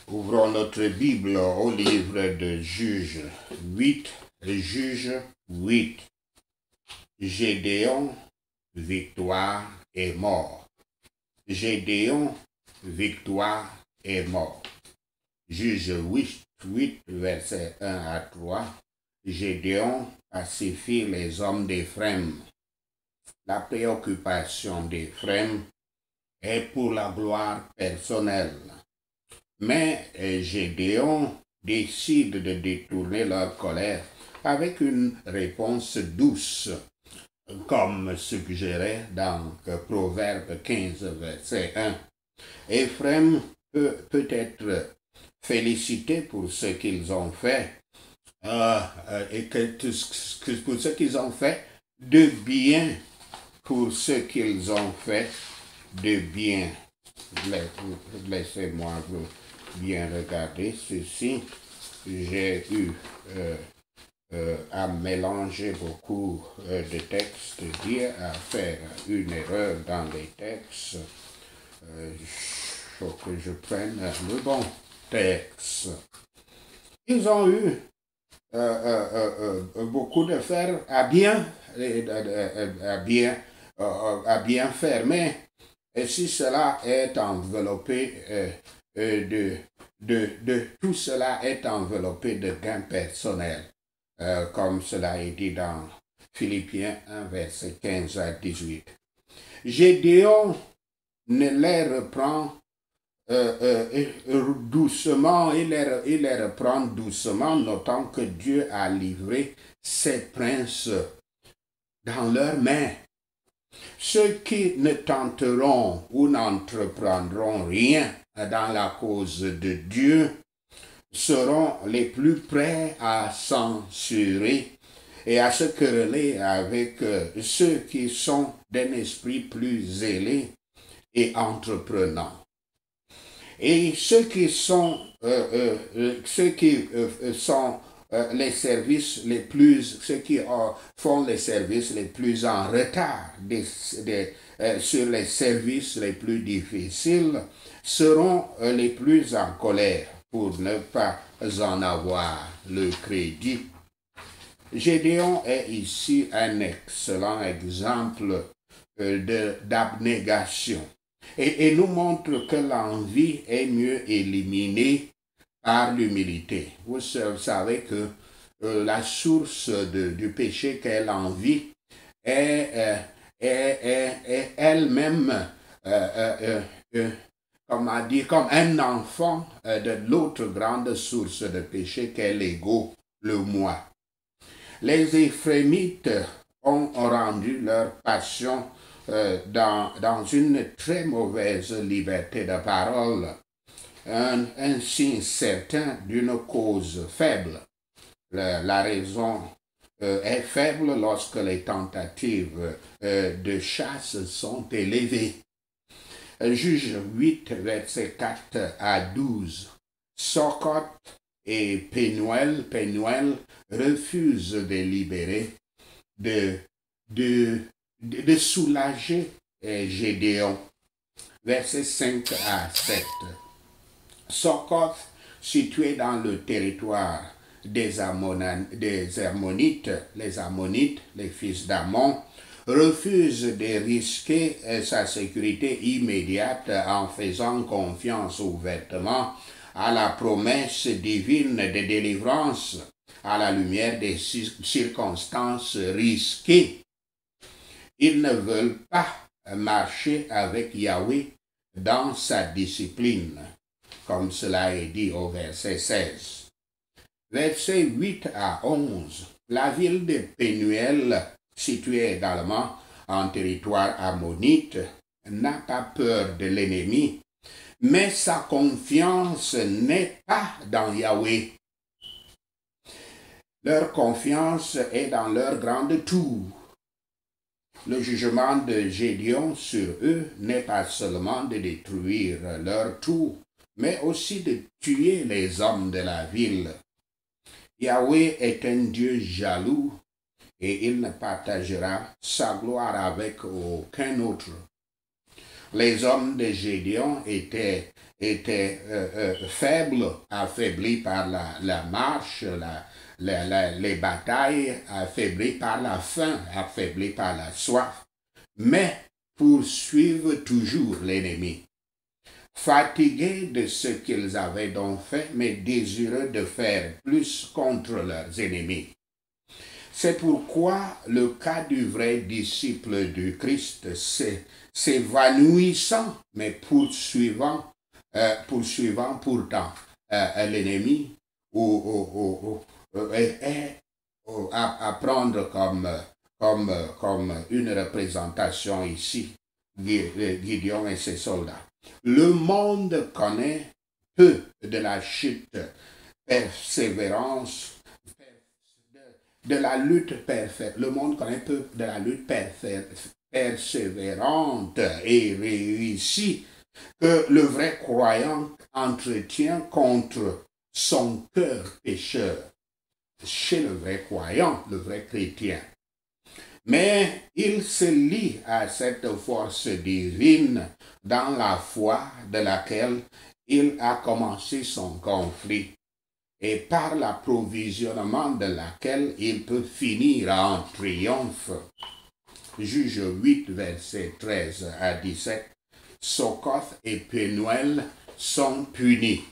Ouvrons notre Bible au livre de Juges 8, Juges 8. Gédéon, victoire et mort. Gédéon, victoire et mort. Juges 8, versets 1 à 3. Gédéon pacifie les hommes d'Éphraïm. La préoccupation d'Éphraïm est pour la gloire personnelle. Mais Gédéon décide de détourner leur colère avec une réponse douce, comme suggéré dans Proverbe 15, verset 1. Éphraïm peut être félicité pour ce qu'ils ont fait, et pour ce qu'ils ont fait de bien, pour ce qu'ils ont fait de bien. Laissez-moi bien regarder ceci. J'ai eu à mélanger beaucoup de textes hier, à faire une erreur dans les textes. Il faut que je prenne le bon texte. Ils ont eu beaucoup de faire à bien faire, mais si cela est enveloppé tout cela est enveloppé de gains personnels, comme cela est dit dans Philippiens 1, verset 15 à 18. Gédéon ne les reprend doucement, il les reprend doucement, notant que Dieu a livré ses princes dans leurs mains. Ceux qui ne tenteront ou n'entreprendront rien dans la cause de Dieu seront les plus prêts à censurer et à se quereller avec ceux qui sont d'un esprit plus zélé et entreprenant. Et ceux qui sont les services les plus, ceux qui font les services les plus en retard sur les services les plus difficiles seront les plus en colère pour ne pas en avoir le crédit. Gédéon est ici un excellent exemple d'abnégation et nous montre que l'envie est mieux éliminée par l'humilité. Vous savez que la source du péché qu'est l'envie est elle-même, comme un enfant de l'autre grande source de péché qu'est l'ego, le moi. Les Éphraimites ont rendu leur passion dans une très mauvaise liberté de parole, un signe certain d'une cause faible. La raison est faible lorsque les tentatives de chasse sont élevées. Juge 8, versets 4 à 12. Sokot et Penuel refusent de libérer, de soulager Gédéon. Versets 5 à 7. Sokot, situé dans le territoire des Ammonites, les fils d'Ammon, refuse de risquer sa sécurité immédiate en faisant confiance ouvertement à la promesse divine de délivrance à la lumière des circonstances risquées. Ils ne veulent pas marcher avec Yahweh dans sa discipline, comme cela est dit au verset 16. Versets 8 à 11. La ville de Penuel, située également en territoire ammonite, n'a pas peur de l'ennemi, mais sa confiance n'est pas dans Yahweh. Leur confiance est dans leur grande tour. Le jugement de Gédéon sur eux n'est pas seulement de détruire leur tour, mais aussi de tuer les hommes de la ville. Yahweh est un Dieu jaloux et il ne partagera sa gloire avec aucun autre. Les hommes de Gédéon étaient était faible, affaibli par la marche, les batailles, affaibli par la faim, affaibli par la soif, mais poursuivent toujours l'ennemi. Fatigués de ce qu'ils avaient donc fait, mais désireux de faire plus contre leurs ennemis. C'est pourquoi le cas du vrai disciple du Christ, s'évanouissant, mais poursuivant pourtant l'ennemi, est à prendre comme une représentation ici, Gideon et ses soldats. Le monde connaît peu de la chute, persévérance, de la lutte parfaite. Le monde connaît peu de la lutte persévérante et réussie que le vrai croyant entretient contre son cœur pécheur. Chez le vrai croyant, le vrai chrétien. Mais il se lie à cette force divine dans la foi de laquelle il a commencé son conflit et par l'approvisionnement de laquelle il peut finir en triomphe. Juge 8, versets 13 à 17. Socoth et Pénuel sont punis.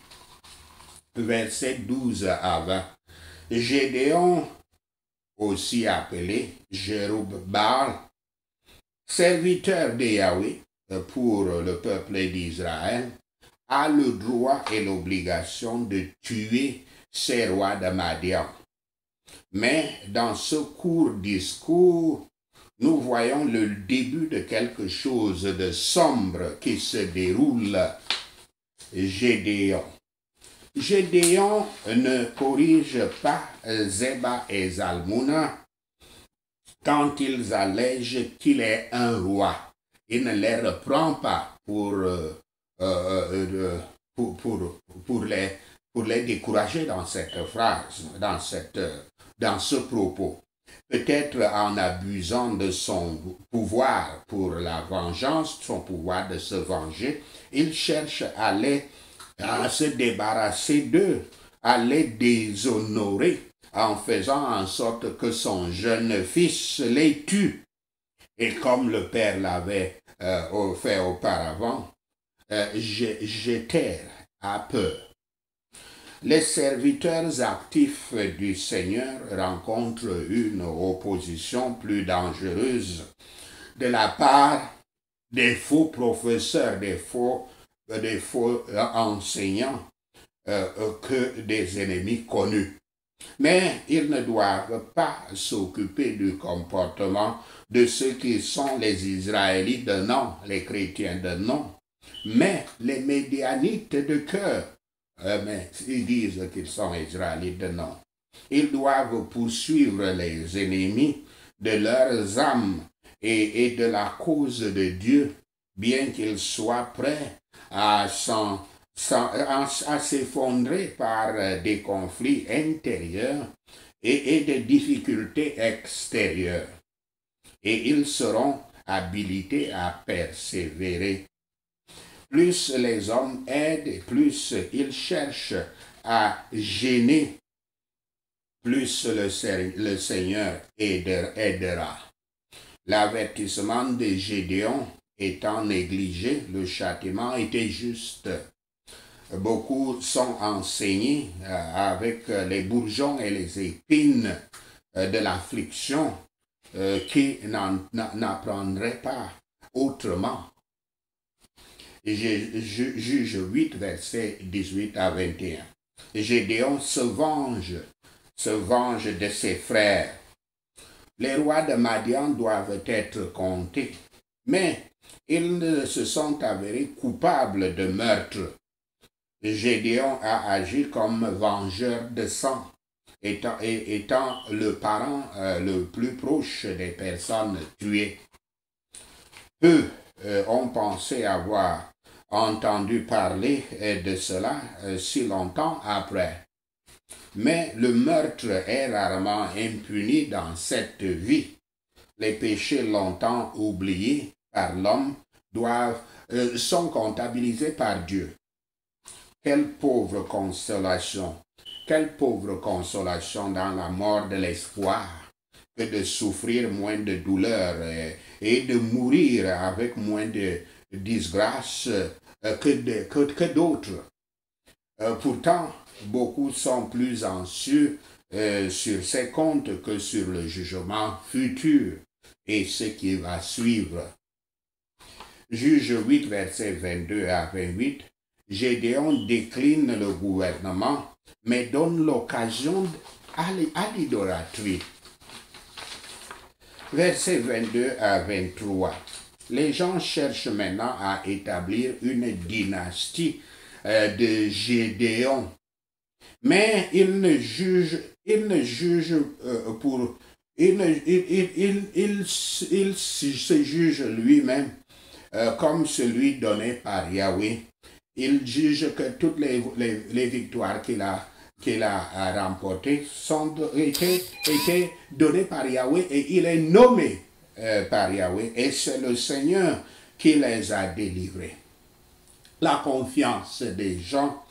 Versets 12 à 20. Gédéon, aussi appelé Jérub-Baal, serviteur de Yahweh pour le peuple d'Israël, a le droit et l'obligation de tuer ces rois de Madian. Mais dans ce court discours, nous voyons le début de quelque chose de sombre qui se déroule. Gédéon. Gédéon ne corrige pas Zeba et Zalmouna quand ils allègent qu'il est un roi. Il ne les reprend pas pour les décourager dans cette phrase, dans ce propos. Peut-être en abusant de son pouvoir pour la vengeance, son pouvoir de se venger, il cherche à se débarrasser d'eux, à les déshonorer en faisant en sorte que son jeune fils les tue. Et comme le père l'avait fait auparavant, Jéter a peur. Les serviteurs actifs du Seigneur rencontrent une opposition plus dangereuse de la part des faux professeurs, des faux enseignants que des ennemis connus. Mais ils ne doivent pas s'occuper du comportement de ceux qui sont les Israélites de nom, les chrétiens de nom, mais les Médianites de cœur. Mais ils disent qu'ils sont Israélites de nom. Ils doivent poursuivre les ennemis de leurs âmes et de la cause de Dieu, bien qu'ils soient prêts à s'effondrer par des conflits intérieurs et des difficultés extérieures. Et ils seront habilités à persévérer. Plus les hommes aident, plus ils cherchent à gêner, plus le Seigneur aidera. L'avertissement de Gédéon étant négligé, le châtiment était juste. Beaucoup sont enseignés avec les bourgeons et les épines de l'affliction qui n'apprendraient pas autrement. Juge 8, versets 18 à 21. Gédéon se venge de ses frères. Les rois de Madian doivent être comptés, mais ils ne se sont avérés coupables de meurtre. Gédéon a agi comme vengeur de sang, étant le parent le plus proche des personnes tuées. Eux ont pensé avoir entendu parler de cela si longtemps après. Mais le meurtre est rarement impuni dans cette vie. Les péchés longtemps oubliés par l'homme sont comptabilisés par Dieu. Quelle pauvre consolation! Quelle pauvre consolation dans la mort de l'espoir que de souffrir moins de douleur et de mourir avec moins de disgrâce que d'autres. Pourtant, beaucoup sont plus anxieux sur ces comptes que sur le jugement futur et ce qui va suivre. Juge 8, versets 22 à 28, Gédéon décline le gouvernement, mais donne l'occasion à l'idolâtrie. Versets 22 à 23. Les gens cherchent maintenant à établir une dynastie de Gédéon, mais il se juge lui-même comme celui donné par Yahweh. Il juge que toutes les victoires qu'il a remportées étaient données par Yahweh et il est nommé par Yahweh et c'est le Seigneur qui les a délivrés. La confiance des gens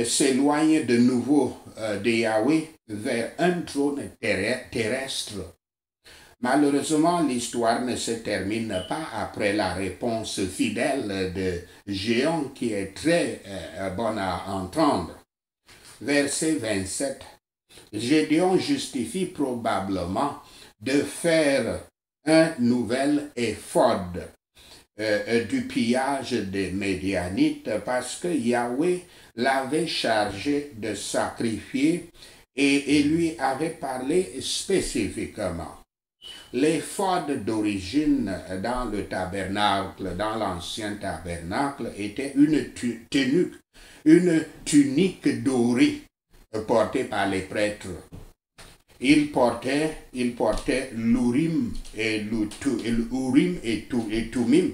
s'éloigne de nouveau de Yahweh vers un trône terrestre. Malheureusement, l'histoire ne se termine pas après la réponse fidèle de Gédéon qui est très bonne à entendre. Verset 27. Gédéon justifie probablement de faire un nouvel éphod du pillage des Médianites parce que Yahweh l'avait chargé de sacrifier et lui avait parlé spécifiquement. L'éphod d'origine dans le tabernacle, dans l'ancien tabernacle, était une tunique dorée portée par les prêtres. Ils portaient l'Urim et Tumim.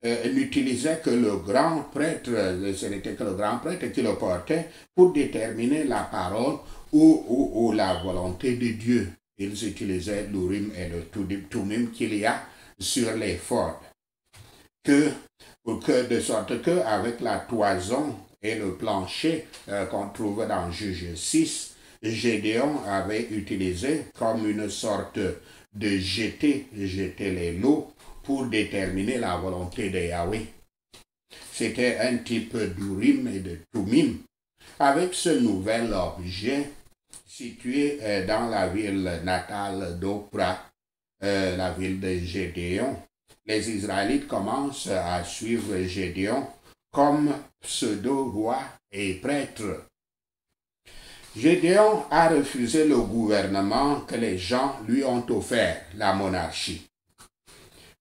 N'utilisait que le grand prêtre, ce n'était que le grand prêtre qui le portait pour déterminer la parole ou la volonté de Dieu. Ils utilisaient l'Urim et le Tumim qu'il y a sur l'éphod. De sorte qu'avec la toison et le plancher qu'on trouve dans Juge 6, Gédéon avait utilisé comme une sorte de jeter les lots pour déterminer la volonté de Yahweh. C'était un type d'Urim et de Tumim. Avec ce nouvel objet, situé dans la ville natale d'Opra, la ville de Gédéon, les Israélites commencent à suivre Gédéon comme pseudo-roi et prêtre. Gédéon a refusé le gouvernement que les gens lui ont offert, la monarchie.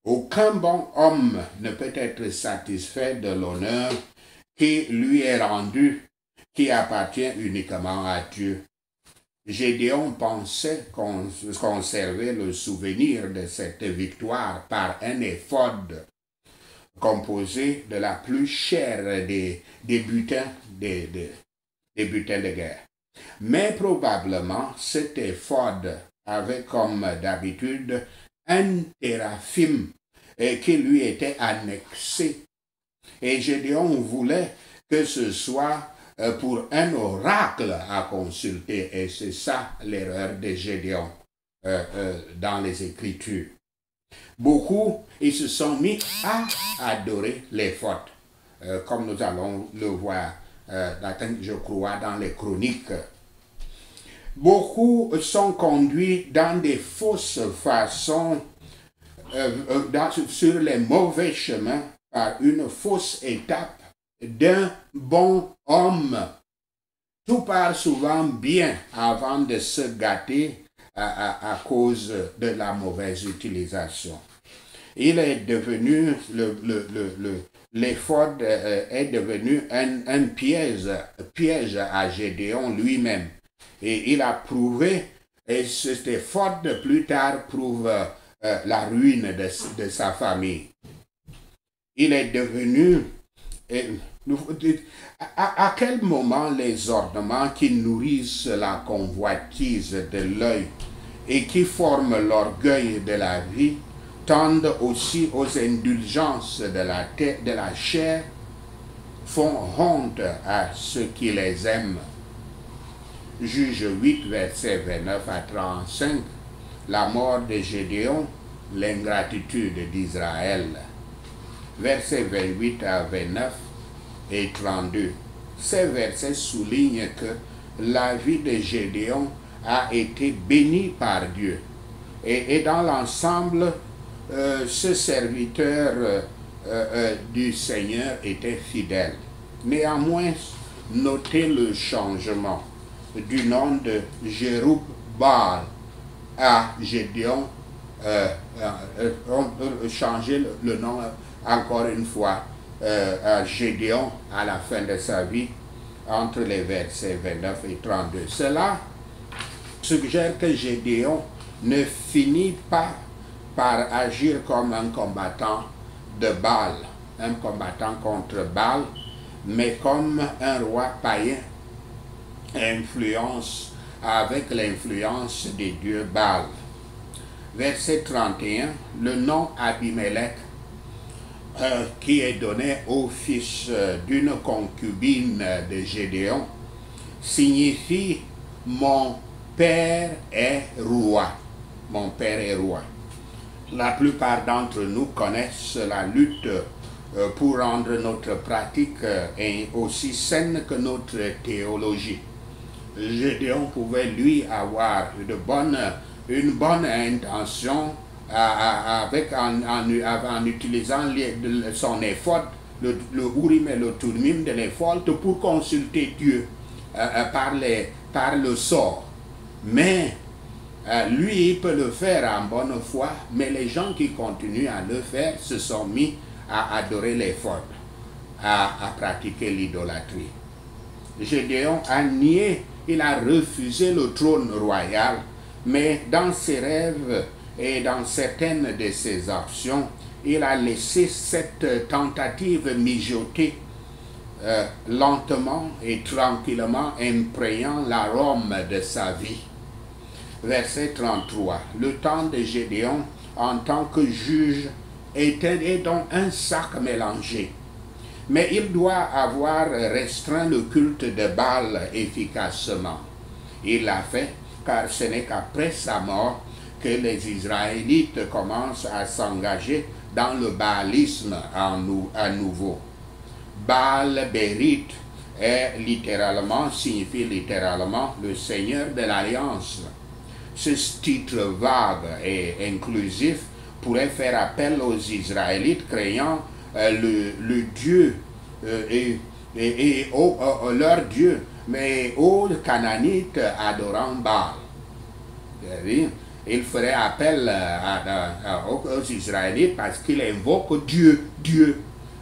Aucun bon homme ne peut être satisfait de l'honneur qui lui est rendu, qui appartient uniquement à Dieu. Gédéon pensait conserver le souvenir de cette victoire par un éphod composé de la plus chère des butins de guerre. Mais probablement cet éphod avait comme d'habitude un téraphim qui lui était annexé. Et Gédéon voulait que ce soit pour un oracle à consulter. Et c'est ça l'erreur de Gédéon dans les Écritures. Beaucoup, ils se sont mis à adorer l'éphod, comme nous allons le voir, je crois, dans les chroniques. Beaucoup sont conduits dans des fausses façons, sur les mauvais chemins, par une fausse étape d'un bon homme. Tout part souvent bien avant de se gâter à cause de la mauvaise utilisation. Il est devenu, l'éphod est devenu un piège à Gédéon lui-même. Et il a prouvé, et cet éphod plus tard prouve la ruine de sa famille. Il est devenu... À quel moment les ornements qui nourrissent la convoitise de l'œil et qui forment l'orgueil de la vie tendent aussi aux indulgences de la chair font honte à ceux qui les aiment. Juge 8, versets 29 à 35, la mort de Gédéon, l'ingratitude d'Israël. Versets 28 à 29 et 32. Ces versets soulignent que la vie de Gédéon a été bénie par Dieu. Et dans l'ensemble, ce serviteur du Seigneur était fidèle. Néanmoins, notez le changement du nom de Jérub-Baal à Gédéon. On peut changer le nom encore une fois à Gédéon à la fin de sa vie, entre les versets 29 et 32. Cela suggère que Gédéon ne finit pas par agir comme un combattant de Baal, un combattant contre Baal, mais comme un roi païen avec l'influence des dieux Baal. Verset 31, le nom Abimelech, qui est donné au fils d'une concubine de Gédéon, signifie « mon père est roi ». Mon père est roi. La plupart d'entre nous connaissent la lutte pour rendre notre pratique aussi saine que notre théologie. Gédéon pouvait lui avoir une bonne intention en utilisant son effort, le Urim et le Thummim de l'effort pour consulter Dieu par le sort. Mais lui, il peut le faire en bonne foi, mais les gens qui continuent à le faire se sont mis à adorer l'effort, à pratiquer l'idolâtrie. Gédéon a nié, il a refusé le trône royal, mais dans ses rêves et dans certaines de ses actions, il a laissé cette tentative mijoter lentement et tranquillement, imprégnant l'arôme de sa vie. Verset 33. Le temps de Gédéon en tant que juge est donc un sac mélangé. Mais il doit avoir restreint le culte de Baal efficacement. Il l'a fait car ce n'est qu'après sa mort que les Israélites commencent à s'engager dans le baalisme à nouveau. Baal Bérite signifie littéralement le Seigneur de l'Alliance. Ce titre vague et inclusif pourrait faire appel aux Israélites craignant le Dieu et leur Dieu, mais aux Canaanites adorant Baal. Il ferait appel aux Israélites parce qu'il invoque Dieu.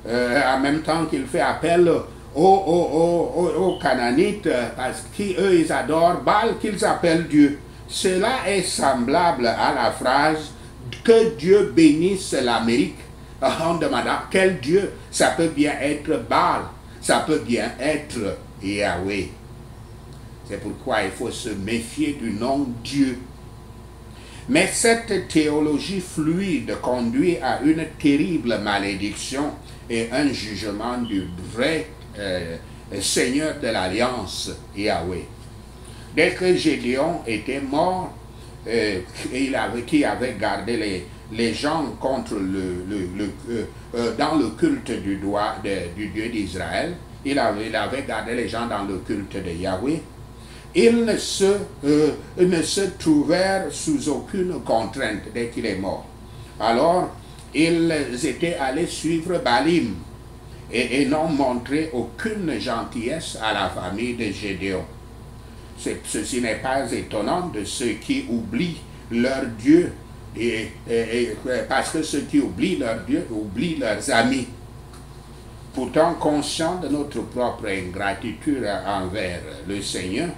En même temps qu'il fait appel aux Canaanites parce qu'eux ils adorent Baal qu'ils appellent Dieu. Cela est semblable à la phrase « Que Dieu bénisse l'Amérique » en demandant quel Dieu. Ça peut bien être Baal, ça peut bien être Yahweh. C'est pourquoi il faut se méfier du nom Dieu. Mais cette théologie fluide conduit à une terrible malédiction et un jugement du vrai Seigneur de l'Alliance, Yahweh. Dès que Gédéon était mort, qui avait gardé les gens contre dans le culte du Dieu d'Israël, il avait gardé les gens dans le culte de Yahweh, ils ne se trouvèrent sous aucune contrainte dès qu'il est mort. Alors, ils étaient allés suivre Baalim et n'ont montré aucune gentillesse à la famille de Gédéon. Ceci n'est pas étonnant de ceux qui oublient leur Dieu, parce que ceux qui oublient leur Dieu oublient leurs amis. Pourtant, conscients de notre propre ingratitude envers le Seigneur,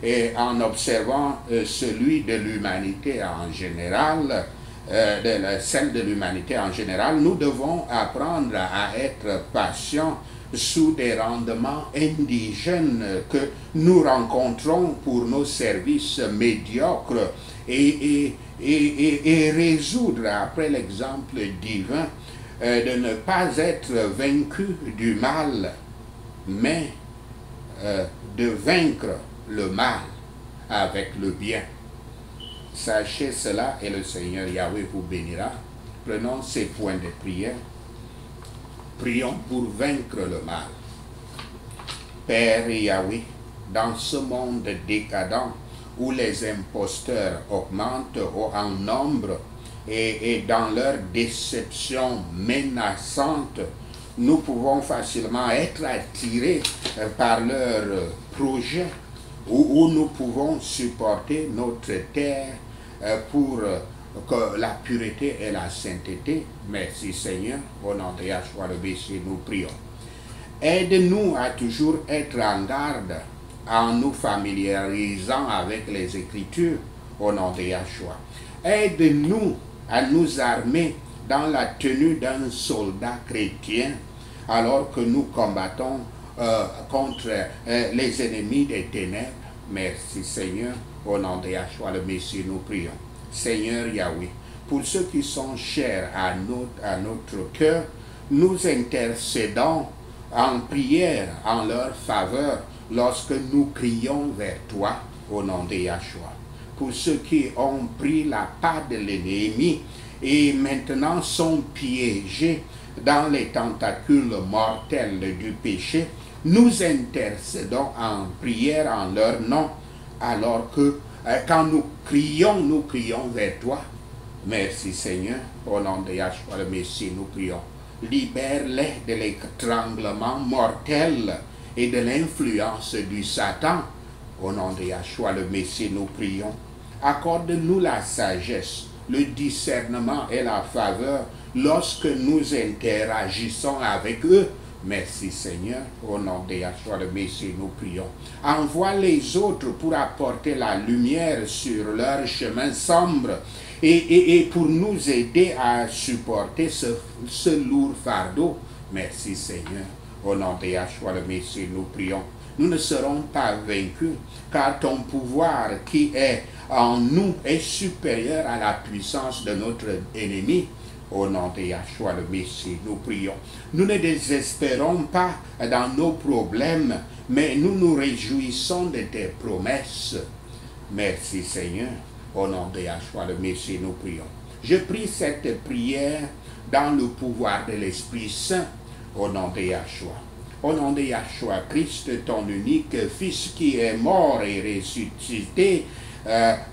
et en observant celui de l'humanité en général, celle de l'humanité en général, nous devons apprendre à être patients sous des rendements indigènes que nous rencontrons pour nos services médiocres et résoudre, après l'exemple divin, de ne pas être vaincu du mal mais de vaincre le mal avec le bien. Sachez cela et le Seigneur Yahweh vous bénira. Prenons ces points de prière. Prions pour vaincre le mal. Père Yahweh, dans ce monde décadent où les imposteurs augmentent en nombre et dans leur déception menaçante, nous pouvons facilement être attirés par leurs projets où nous pouvons supporter notre terre pour que la pureté et la sainteté. Merci Seigneur, au nom de Yahshua le Messie, nous prions. Aide-nous à toujours être en garde en nous familiarisant avec les Écritures, au nom de Yahshua. Aide-nous à nous armer dans la tenue d'un soldat chrétien alors que nous combattons contre les ennemis des ténèbres. Merci Seigneur, au nom de Yahshua le Messie, nous prions. Seigneur Yahweh, pour ceux qui sont chers à notre cœur, nous intercédons en prière en leur faveur lorsque nous crions vers toi au nom de Yahshua. Pour ceux qui ont pris la part de l'ennemi et maintenant sont piégés dans les tentacules mortelles du péché, nous intercédons en prière en leur nom, alors que quand nous crions vers toi. Merci Seigneur, au nom de Yahshua le Messie, nous prions. Libère-les de l'étranglement mortel et de l'influence du Satan. Au nom de Yahshua le Messie, nous prions. Accorde-nous la sagesse, le discernement et la faveur lorsque nous interagissons avec eux. Merci Seigneur, au nom de Yahshua le Messie, nous prions. Envoie les autres pour apporter la lumière sur leur chemin sombre et pour nous aider à supporter ce lourd fardeau. Merci Seigneur, au nom de Yahshua le Messie, nous prions. Nous ne serons pas vaincus, car ton pouvoir qui est en nous est supérieur à la puissance de notre ennemi. Au nom de Yahshua le Messie, nous prions. Nous ne désespérons pas dans nos problèmes, mais nous nous réjouissons de tes promesses. Merci Seigneur. Au nom de Yahshua le Messie, nous prions. Je prie cette prière dans le pouvoir de l'Esprit Saint. Au nom de Yahshua. Au nom de Yahshua Christ, ton unique Fils qui est mort et ressuscité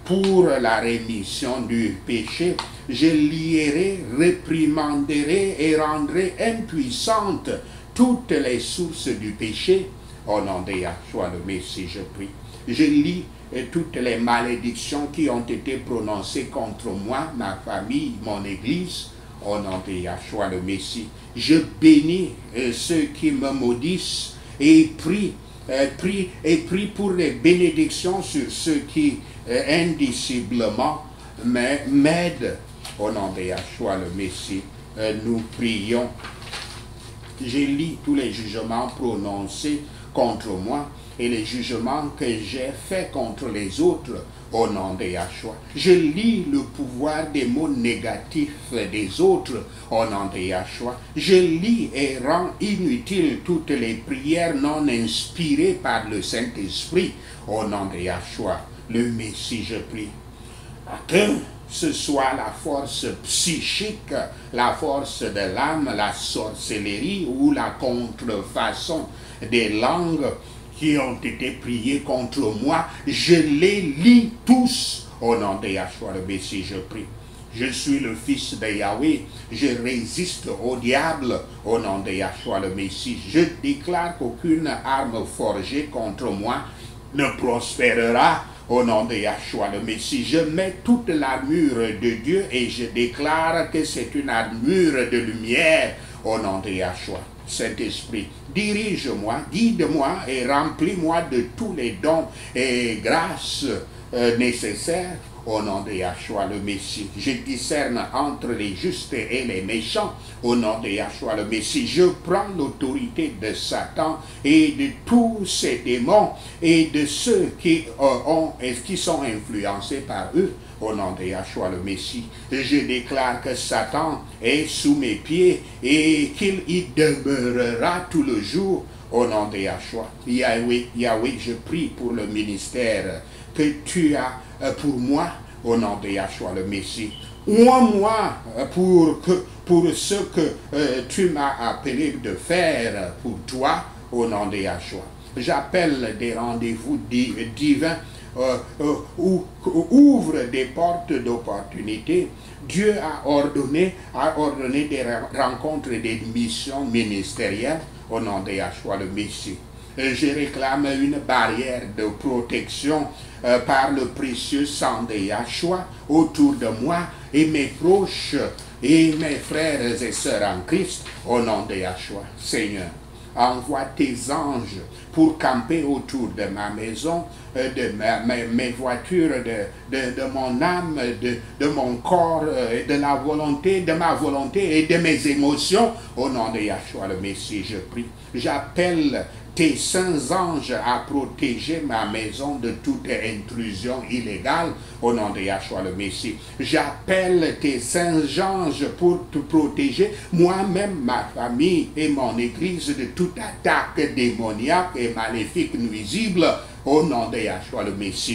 pour la rémission du péché, je lierai, réprimanderai et rendrai impuissantes toutes les sources du péché. Au nom de Yahshua le Messie, je prie. Je lis toutes les malédictions qui ont été prononcées contre moi, ma famille, mon Église. Au nom de Yahshua le Messie, je bénis ceux qui me maudissent et prie pour les bénédictions sur ceux qui indiciblement m'aident. Au nom de Yahshua le Messie, nous prions. Je lis tous les jugements prononcés contre moi et les jugements que j'ai faits contre les autres au nom de Yahshua. Je lis le pouvoir des mots négatifs des autres au nom de Yahshua. Je lis et rends inutiles toutes les prières non inspirées par le Saint-Esprit au nom de Yahshua. Le Messie, je prie. Que ce soit la force psychique, la force de l'âme, la sorcellerie ou la contrefaçon des langues qui ont été priées contre moi, je les lis tous au nom de Yahshua le Messie, je prie. Je suis le fils de Yahweh, je résiste au diable au nom de Yahshua le Messie. Je déclare qu'aucune arme forgée contre moi ne prospérera au nom de Yahshua le Messie. Je mets toute l'armure de Dieu et je déclare que c'est une armure de lumière au nom de Yahshua. Saint-Esprit, dirige-moi, guide-moi et remplis-moi de tous les dons et grâces nécessaires au nom de Yahshua le Messie. Je discerne entre les justes et les méchants au nom de Yahshua le Messie. Je prends l'autorité de Satan et de tous ces démons et de ceux qui sont influencés par eux au nom de Yahshua le Messie. Je déclare que Satan est sous mes pieds et qu'il y demeurera tout le jour au nom de Yahshua. Yahweh, Yahweh, je prie pour le ministère que tu as pour moi, au nom de Yahshua le Messie. Oins-moi pour ce que tu m'as appelé de faire pour toi, au nom de Yahshua. J'appelle des rendez-vous divins, ouvre des portes d'opportunité. Dieu a ordonné des rencontres et des missions ministérielles au nom de Yahshua le Messie. Je réclame une barrière de protection par le précieux sang de Yahshua autour de moi et mes proches et mes frères et sœurs en Christ au nom de Yahshua. Seigneur, envoie tes anges pour camper autour de ma maison, de mes voitures, de mon âme, de mon corps, de ma volonté et de mes émotions. Au nom de Yahshua le Messie, je prie. J'appelle tes saints anges à protéger ma maison de toute intrusion illégale au nom de Yahshua le Messie. J'appelle tes saints anges pour te protéger moi-même, ma famille et mon église de toute attaque démoniaque et maléfique nuisible au nom de Yahshua le Messie.